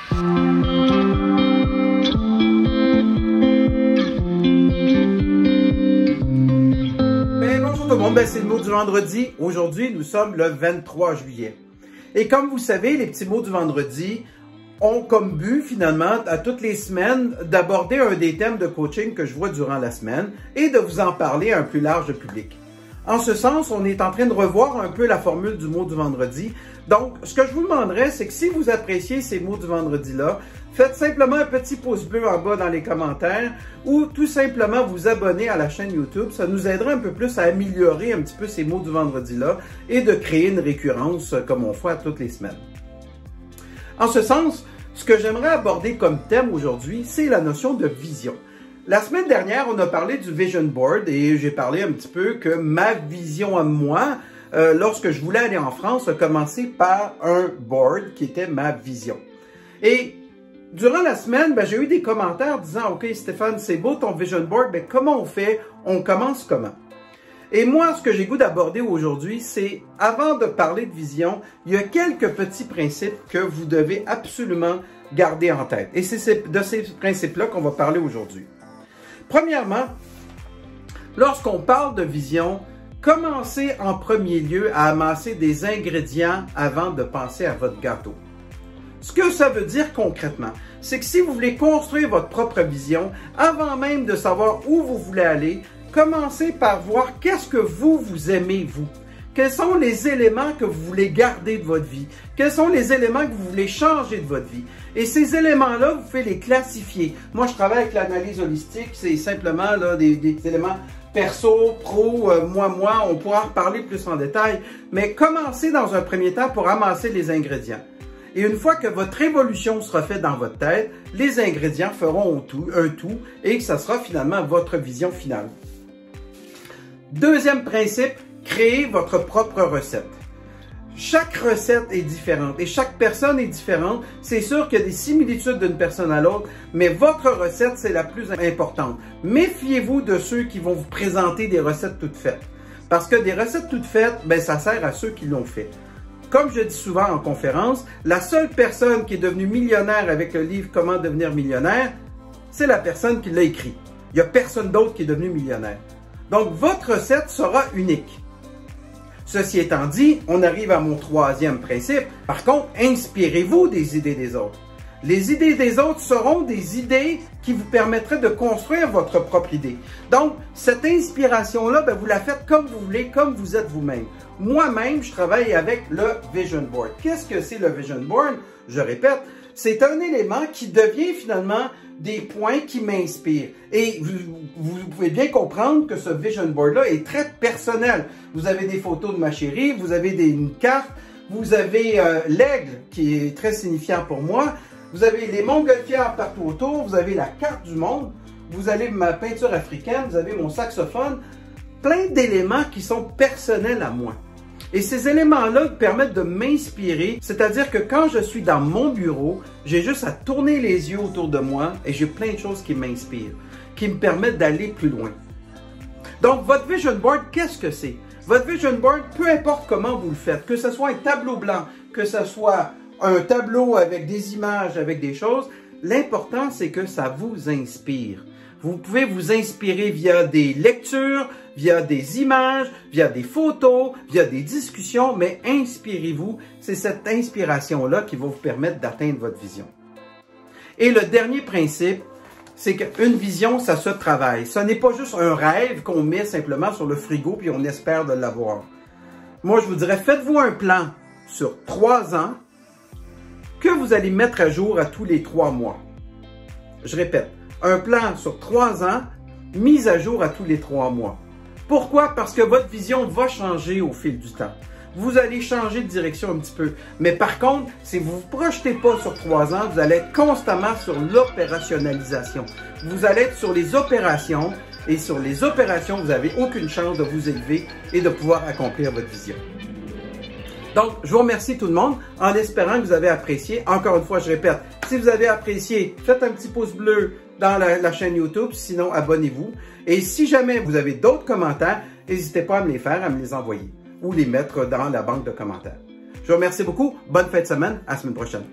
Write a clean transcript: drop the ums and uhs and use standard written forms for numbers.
Bonjour tout le monde, c'est le mot du vendredi. Aujourd'hui, nous sommes le 23 juillet. Et comme vous savez, les petits mots du vendredi ont comme but, finalement, à toutes les semaines, d'aborder un des thèmes de coaching que je vois durant la semaine et de vous en parler à un plus large public. En ce sens, on est en train de revoir un peu la formule du mot du vendredi. Donc, ce que je vous demanderais, c'est que si vous appréciez ces mots du vendredi-là, faites simplement un petit pouce bleu en bas dans les commentaires ou tout simplement vous abonner à la chaîne YouTube. Ça nous aidera un peu plus à améliorer un petit peu ces mots du vendredi-là et de créer une récurrence comme on fait toutes les semaines. En ce sens, ce que j'aimerais aborder comme thème aujourd'hui, c'est la notion de vision. La semaine dernière, on a parlé du Vision Board et j'ai parlé un petit peu que ma vision à moi, lorsque je voulais aller en France, a commencé par un board qui était ma vision. Et durant la semaine, j'ai eu des commentaires disant « Ok Stéphane, c'est beau ton Vision Board, mais comment on fait? On commence comment? » Et moi, ce que j'ai goût d'aborder aujourd'hui, c'est, avant de parler de vision, il y a quelques petits principes que vous devez absolument garder en tête. Et c'est de ces principes-là qu'on va parler aujourd'hui. Premièrement, lorsqu'on parle de vision, commencez en premier lieu à amasser des ingrédients avant de penser à votre gâteau. Ce que ça veut dire concrètement, c'est que si vous voulez construire votre propre vision, avant même de savoir où vous voulez aller, commencez par voir qu'est-ce que vous aimez, vous. Quels sont les éléments que vous voulez garder de votre vie? Quels sont les éléments que vous voulez changer de votre vie? Et ces éléments-là, vous pouvez les classifier. Moi, je travaille avec l'analyse holistique. C'est simplement là, des éléments perso, pro, moi. On pourra en reparler plus en détail. Mais commencez dans un premier temps pour amasser les ingrédients. Et une fois que votre évolution sera faite dans votre tête, les ingrédients feront un tout et que ça sera finalement votre vision finale. Deuxième principe, créez votre propre recette. Chaque recette est différente et chaque personne est différente. C'est sûr qu'il y a des similitudes d'une personne à l'autre, mais votre recette, c'est la plus importante. Méfiez-vous de ceux qui vont vous présenter des recettes toutes faites. Parce que des recettes toutes faites, ça sert à ceux qui l'ont fait. Comme je dis souvent en conférence, la seule personne qui est devenue millionnaire avec le livre « Comment devenir millionnaire », c'est la personne qui l'a écrit. Il n'y a personne d'autre qui est devenu millionnaire. Donc, votre recette sera unique. Ceci étant dit, on arrive à mon troisième principe. Par contre, inspirez-vous des idées des autres. Les idées des autres seront des idées qui vous permettraient de construire votre propre idée. Donc, cette inspiration-là, vous la faites comme vous voulez, comme vous êtes vous-même. Moi-même, je travaille avec le Vision Board. Qu'est-ce que c'est le Vision Board? Je répète, c'est un élément qui devient finalement des points qui m'inspirent. Et vous pouvez bien comprendre que ce Vision Board-là est très personnel. Vous avez des photos de ma chérie, vous avez une carte, vous avez l'aigle qui est très signifiant pour moi, vous avez les montgolfières partout autour, vous avez la carte du monde, vous avez ma peinture africaine, vous avez mon saxophone, plein d'éléments qui sont personnels à moi. Et ces éléments-là permettent de m'inspirer, c'est-à-dire que quand je suis dans mon bureau, j'ai juste à tourner les yeux autour de moi et j'ai plein de choses qui m'inspirent, qui me permettent d'aller plus loin. Donc, votre Vision Board, qu'est-ce que c'est? Votre Vision Board, peu importe comment vous le faites, que ce soit un tableau blanc, que ce soit un tableau avec des images, avec des choses, l'important, c'est que ça vous inspire. Vous pouvez vous inspirer via des lectures, via des images, via des photos, via des discussions, mais inspirez-vous. C'est cette inspiration-là qui va vous permettre d'atteindre votre vision. Et le dernier principe, c'est qu'une vision, ça se travaille. Ce n'est pas juste un rêve qu'on met simplement sur le frigo puis on espère de l'avoir. Moi, je vous dirais, faites-vous un plan sur 3 ans que vous allez mettre à jour à tous les 3 mois. Je répète. Un plan sur 3 ans, mis à jour à tous les 3 mois. Pourquoi? Parce que votre vision va changer au fil du temps. Vous allez changer de direction un petit peu. Mais par contre, si vous ne vous projetez pas sur 3 ans, vous allez être constamment sur l'opérationnalisation. Vous allez être sur les opérations et sur les opérations, vous n'avez aucune chance de vous élever et de pouvoir accomplir votre vision. Donc, je vous remercie tout le monde en espérant que vous avez apprécié. Encore une fois, je répète, si vous avez apprécié, faites un petit pouce bleu dans la chaîne YouTube, sinon abonnez-vous. Et si jamais vous avez d'autres commentaires, n'hésitez pas à me les faire, à me les envoyer ou les mettre dans la banque de commentaires. Je vous remercie beaucoup. Bonne fin de semaine. À la semaine prochaine.